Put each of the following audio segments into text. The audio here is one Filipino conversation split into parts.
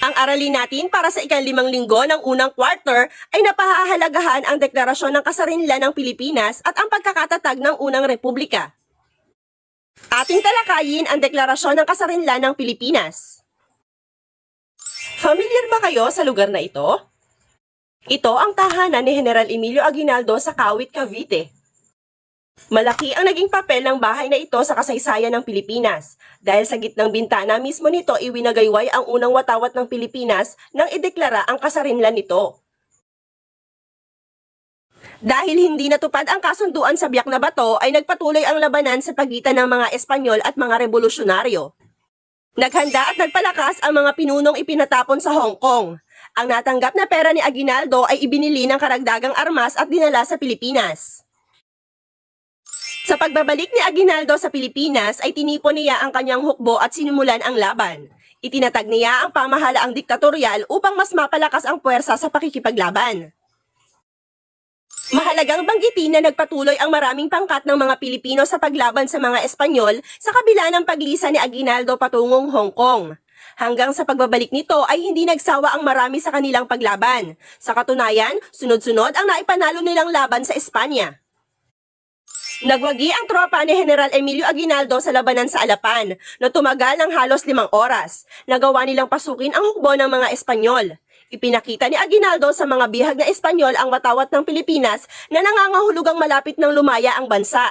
Ang aralin natin para sa ika-5 linggo ng unang quarter ay napahahalagahan ang deklarasyon ng kasarinlan ng Pilipinas at ang pagkakatatag ng unang republika. Ating talakayin ang deklarasyon ng kasarinlan ng Pilipinas. Familiar ba kayo sa lugar na ito? Ito ang tahanan ni General Emilio Aguinaldo sa Kawit, Cavite. Malaki ang naging papel ng bahay na ito sa kasaysayan ng Pilipinas dahil sa gitnang bintana mismo nito iwinagayway ang unang watawat ng Pilipinas nang ideklara ang kasarinlan nito. Dahil hindi natupad ang kasunduan sa Biak na Bato ay nagpatuloy ang labanan sa pagitan ng mga Espanyol at mga revolusyonaryo. Naghanda at nagpalakas ang mga pinunong ipinatapon sa Hong Kong. Ang natanggap na pera ni Aguinaldo ay ibinili ng karagdagang armas at dinala sa Pilipinas. Sa pagbabalik ni Aguinaldo sa Pilipinas ay tinipon niya ang kanyang hukbo at sinimulan ang laban. Itinatag niya ang pamahalaang diktatorial upang mas mapalakas ang puwersa sa pakikipaglaban. Mahalagang banggitin na nagpatuloy ang maraming pangkat ng mga Pilipino sa paglaban sa mga Espanyol sa kabila ng paglisa ni Aguinaldo patungong Hong Kong. Hanggang sa pagbabalik nito ay hindi nagsawa ang marami sa kanilang paglaban. Sa katunayan, sunod-sunod ang naipanalo nilang laban sa Espanya. Nagwagi ang tropa ni General Emilio Aguinaldo sa labanan sa Alapan na tumagal ng halos 5 oras. Nagawa nilang pasukin ang hukbo ng mga Espanyol. Ipinakita ni Aguinaldo sa mga bihag na Espanyol ang watawat ng Pilipinas na nangangahulugang malapit ng lumaya ang bansa.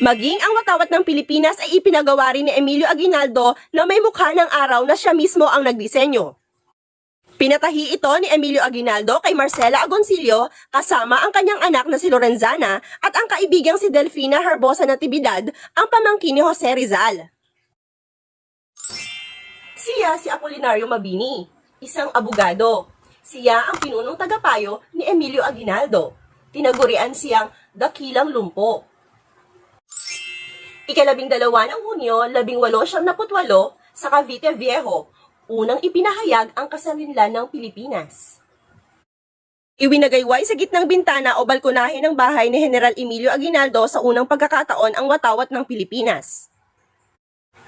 Maging ang watawat ng Pilipinas ay ipinagawa rin ni Emilio Aguinaldo na may mukha ng araw na siya mismo ang nagdisenyo. Pinatahi ito ni Emilio Aguinaldo kay Marcela Agoncillo kasama ang kanyang anak na si Lorenzana at ang kaibigang si Delfina Herbosa Natividad, ang pamangkin ni Jose Rizal. Siya si Apolinario Mabini, isang abogado. Siya ang pinunong tagapayo ni Emilio Aguinaldo. Tinagurian siyang Dakilang Lumpo. Ika-12 ng Hunyo, 1878 sa Cavite Viejo, unang ipinahayag ang kasarinlan ng Pilipinas. Iwinagayway sa gitnang bintana o balkonahe ng bahay ni General Emilio Aguinaldo sa unang pagkakataon ang watawat ng Pilipinas.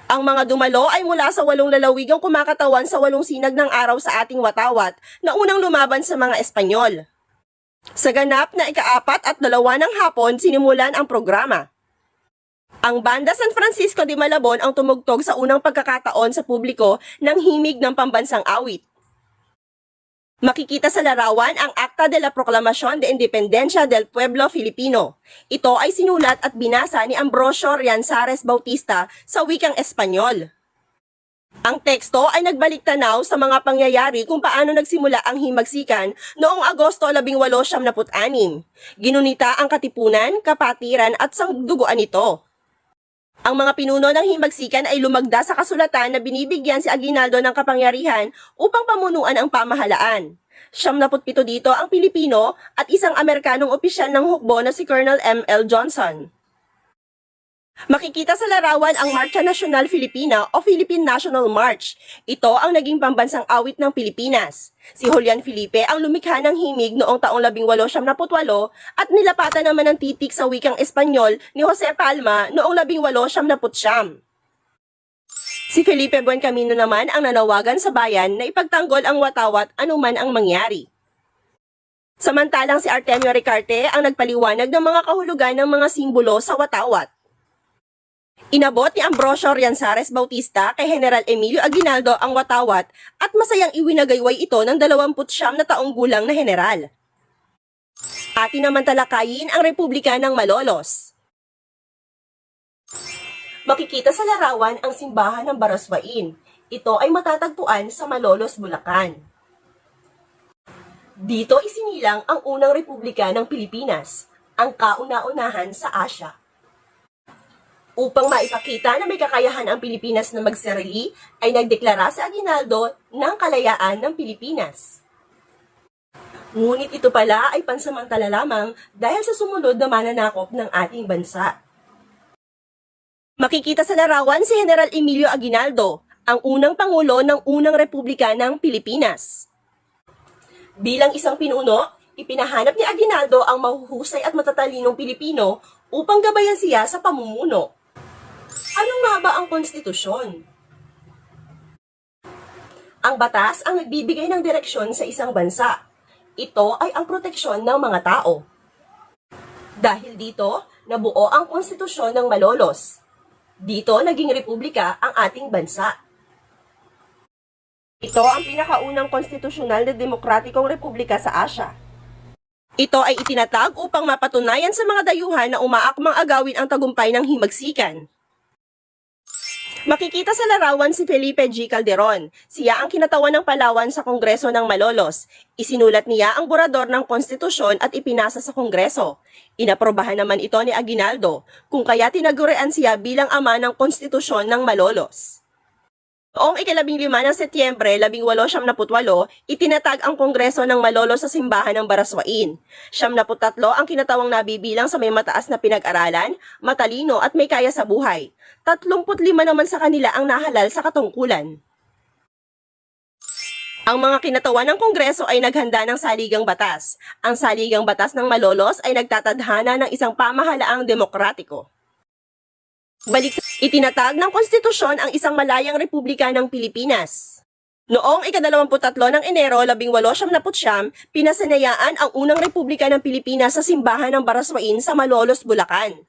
Ang mga dumalo ay mula sa 8 lalawigang kumakatawan sa 8 sinag ng araw sa ating watawat na unang lumaban sa mga Espanyol. Sa ganap na ika-4 at 2 ng hapon, sinimulan ang programa. Ang Banda San Francisco de Malabon ang tumugtog sa unang pagkakataon sa publiko ng himig ng pambansang awit. Makikita sa larawan ang Acta de la Proclamación de Independencia del Pueblo Filipino. Ito ay sinulat at binasa ni Ambrosio Rianzares Bautista sa wikang Espanyol. Ang teksto ay nagbalik-tanaw sa mga pangyayari kung paano nagsimula ang himagsikan noong Agosto 1876. Ginunita ang katipunan, kapatiran at sangduguan nito. Ang mga pinuno ng himagsikan ay lumagda sa kasulatan na binibigyan si Aguinaldo ng kapangyarihan upang pamunuan ang pamahalaan. 77 dito ang Pilipino at isang Amerikanong opisyal ng hukbo na si Colonel M.L. Johnson. Makikita sa larawan ang Marcha Nacional Filipina o Philippine National March. Ito ang naging pambansang awit ng Pilipinas. Si Julian Felipe ang lumikha ng himig noong taong 1878 at nilapatan naman ng titik sa wikang Espanyol ni Jose Palma noong 1879. Si Felipe Buencamino naman ang nanawagan sa bayan na ipagtanggol ang watawat anuman ang mangyari. Samantalang si Artemio Ricarte ang nagpaliwanag ng mga kahulugan ng mga simbolo sa watawat. Inabot ni Ambrosio Rianzares Bautista kay General Emilio Aguinaldo ang watawat at masayang iwinagayway ito ng 29 na taong gulang na general. Atin naman talakayin ang Republika ng Malolos. Makikita sa larawan ang simbahan ng Baraswain. Ito ay matatagpuan sa Malolos, Bulacan. Dito isinilang ang unang Republika ng Pilipinas, ang kauna-unahan sa Asya. Upang maipakita na may kakayahan ang Pilipinas na magsarili, ay nagdeklara si Aguinaldo ng kalayaan ng Pilipinas. Ngunit ito pala ay pansamantala lamang dahil sa sumunod na mananakop ng ating bansa. Makikita sa larawan si General Emilio Aguinaldo, ang unang pangulo ng unang Republika ng Pilipinas. Bilang isang pinuno, ipinahanap ni Aguinaldo ang mahuhusay at matatalinong Pilipino upang gabayan siya sa pamumuno. Ano nga ba ang konstitusyon? Ang batas ang nagbibigay ng direksyon sa isang bansa. Ito ay ang proteksyon ng mga tao. Dahil dito, nabuo ang konstitusyon ng Malolos. Dito naging republika ang ating bansa. Ito ang pinakaunang konstitusyonal na demokratikong republika sa Asya. Ito ay itinatag upang mapatunayan sa mga dayuhan na umaakmang agawin ang tagumpay ng himagsikan. Makikita sa larawan si Felipe G. Calderon. Siya ang kinatawan ng Palawan sa Kongreso ng Malolos. Isinulat niya ang borador ng konstitusyon at ipinasa sa Kongreso. Inaprobahan naman ito ni Aguinaldo, kung kaya tinagurian siya bilang ama ng konstitusyon ng Malolos. Noong 15 ng Setyembre 1878, itinatag ang Kongreso ng Malolos sa simbahan ng Baraswain. 73 ang kinatawang nabibilang sa may mataas na pinag-aralan, matalino at may kaya sa buhay. 35 naman sa kanila ang nahalal sa katungkulan. Ang mga kinatawan ng Kongreso ay naghanda ng saligang batas. Ang saligang batas ng Malolos ay nagtatadhana ng isang pamahalaang demokratiko. Balik, itinatag ng konstitusyon ang isang malayang republika ng Pilipinas. Noong ika-23 ng Enero 1879, pinasanayaan ang unang republika ng Pilipinas sa simbahan ng Baraswain sa Malolos, Bulacan.